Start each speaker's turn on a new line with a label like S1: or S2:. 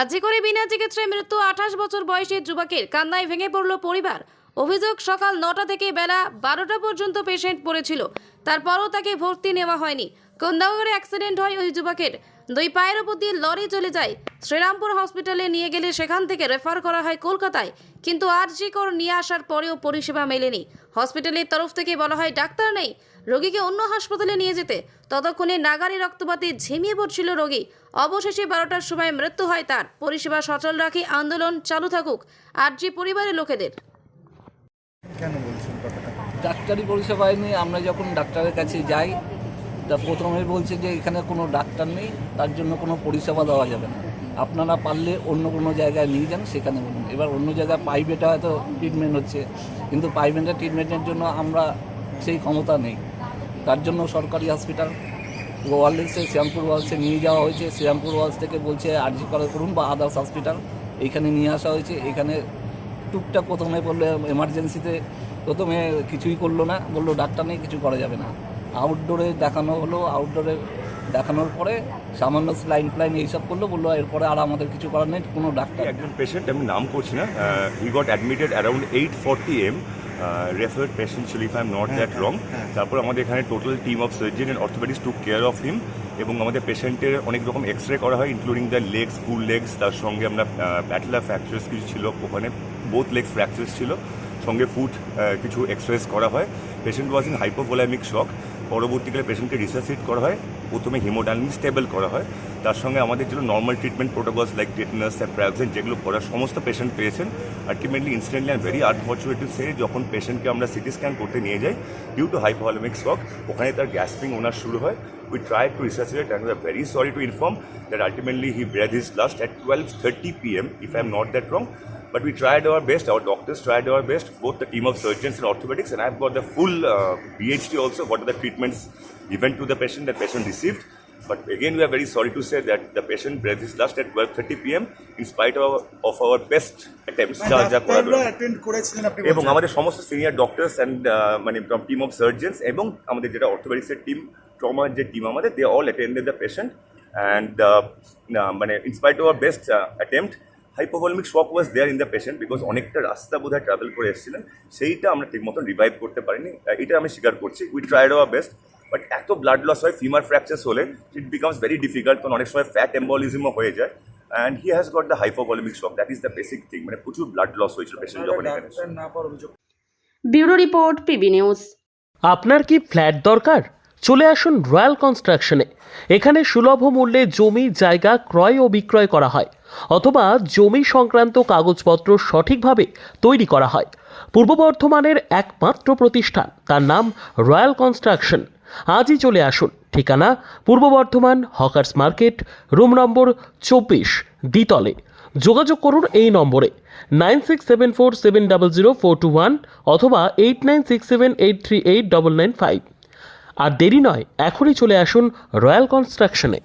S1: আজি করে বিনা চিকিৎসায় মৃত্যু 28 বছর বয়সী যুবকের কান্নায় ভেঙে পড়ল পরিবার। অভিযোগ সকাল 9টা থেকে বেলা 12টা পর্যন্ত পেশেন্ট পড়েছিল, তারপরও তাকে ভর্তি নেওয়া হয়নি। কোন্দাগরে অ্যাক্সিডেন্ট হয় ওই যুবকের। দুই পায়ের উপর দিয়ে লরি চলে যায়। শ্রীরামপুর হসপিটালে নিয়ে গেলে সেখান থেকে রেফার করা হয় কলকাতায়, কিন্তু আরজি কর নিয়ে আসার পরেও পরিষেবা মেলেনি। হসপিটালের তরফ থেকে বলা হয় ডাক্তার নেই, রোগীকে অন্য হাসপাতালে নিয়ে যেতে। ততক্ষণে নাগারি রক্তপাতে ঝিমিয়ে পড়ছিল রোগী। অবশেষে 12টার সময় মৃত্যু হয় তার। পরিষেবা সচল রাখি, আন্দোলন চালু থাকুক আরজি পরিবারের লোকেদের।
S2: কেন বলছেন কথাটা?
S3: ডাক্তারি পরিষেবায় নিয়ে আমরা যখন ডাক্তারের কাছে যাই, তা প্রথমে বলছে যে এখানে কোনো ডাক্তার নেই, তার জন্য কোনো পরিষেবা দেওয়া যাবে না, আপনারা পারলে অন্য কোনো জায়গায় নিয়ে যান, সেখানে বলুন। এবার অন্য জায়গায় প্রাইভেটে হয়তো ট্রিটমেন্ট হচ্ছে, কিন্তু প্রাইভেটের ট্রিটমেন্টের জন্য আমরা সেই ক্ষমতা নেই। তার জন্য সরকারি হসপিটাল ওয়ার্ল্ডসে শ্রীরামপুর ওয়ার্ল্ডসে নিয়ে যাওয়া হয়েছে। শ্রীরামপুর ওয়ার্ল্ডস থেকে বলছে আরজি করুন বা আদার্স হসপিটাল, এইখানে নিয়ে আসা হয়েছে। এখানে টুকটাক প্রথমে বললো এমার্জেন্সিতে, প্রথমে কিছুই করলো না, বললো ডাক্তার নেই, কিছু করা যাবে না। আউটডোরে দেখানো হলো, আউটডোরে দেখানোর পরে সামান্য স্লাইন ফ্লাইন এইসব করলো, বললো এরপরে আর আমাদের কিছু করার নেই, কোনো ডাক্তার।
S4: একজন পেশেন্ট, আমি নাম করছি না, he got admitted around 8:40 AM, referred patient ছিল, if I am not that wrong. তারপর আমাদের এখানে total team of surgeon and orthopaedics took care of him, এবং আমাদের পেশেন্টের অনেক রকম এক্স রে করা হয়, including the legs, full legs, তার সঙ্গে আমরা প্যাটেলা ফ্র্যাকচার্স কিছু ছিল, ওখানে বোথ লেগস ফ্র্যাকচার্স ছিল, সঙ্গে ফুট কিছু এক্সরেস করা হয়। পেশেন্ট ওয়াজ ইন হাইপোভোলামিক শক। পরবর্তীকালে পেশেন্টকে রিসাসিট করা হয়, প্রথমে হিমোডাইনামিক স্টেবল করা হয়। তার সঙ্গে আমাদের যেগুলো নর্মাল ট্রিটমেন্ট প্রোটোকলস লাইক টেটনাস, স্যাপ্রাক্সিন, যেগুলো করার সমস্ত পেশেন্ট পেয়েছেন। Ultimately instantly I am very unfortunate to say, যখন পেশেন্টকে আমরা সিটি স্ক্যান করতে নিয়ে যাই ডিউ টু হাইপোভোলামিক শক, ওখানে তার গ্যাসপিং ওনার শুরু হয়। We tried to resuscitate and we are very sorry to inform that ultimately he breathed his last at 12:30 PM, if I am not that wrong. But we tried our best, our doctors tried our best, both the team of surgeons and orthopedics, and I've got the full BHT also, what are the treatments given to the patient that patient received. But again, we are very sorry to say that the patient breathed his last at 12:30 PM in spite of our best attempts. এবং আমাদের সমস্ত senior doctors and মানে team of surgeons এবং আমাদের যেটা অর্থোপেডিক্সের team, ট্রমার যে টিম আমাদের, they all attended the patient and মানে in spite of our best attempt, hypovolemic shock was there in the patient, because অনেকটা রাস্তা বোধহয় ট্রাভেল করে এসেছিলেন, সেইটা আমরা ঠিক মতন রিভাইভ করতে পারিনি, এটা আমি স্বীকার করছি। We tried our best, but এত ব্লাড লস হয়, ফিমার ফ্র্যাকচার্স হলে ইট বিকামস ভেরি ডিফিকাল্ট, কারণ অনেক সময় ফ্যাট এম্বলিজমও হয়ে যায়। And he has got the hypovolemic shock, that is the basic thing. মানে প্রচুর ব্লাড লস হয়েছিল পেশেন্ট যখন এখানে।
S5: Bureau report, PB news.
S6: আপনার কি ফ্ল্যাট দরকার? চলে আসুন রয়্যাল কনস্ট্রাকশনে। এখানে সুলভ মূল্যে জমি জায়গা ক্রয় ও বিক্রয় করা হয়, অথবা জমি সংক্রান্ত কাগজপত্র সঠিকভাবে তৈরি করা হয়। পূর্ব বর্ধমানের একমাত্র প্রতিষ্ঠান, তার নাম রয়্যাল কনস্ট্রাকশন। আজই চলে আসুন। ঠিকানা পূর্ব Bardhaman hawkers market, room number 24, দ্বিতলে। যোগাযোগ করুন এই নম্বরে 9674700421 অথবা 8967838995। আর দেরি নয়, এখনই চলে আসুন রয়্যাল কনস্ট্রাকশনে।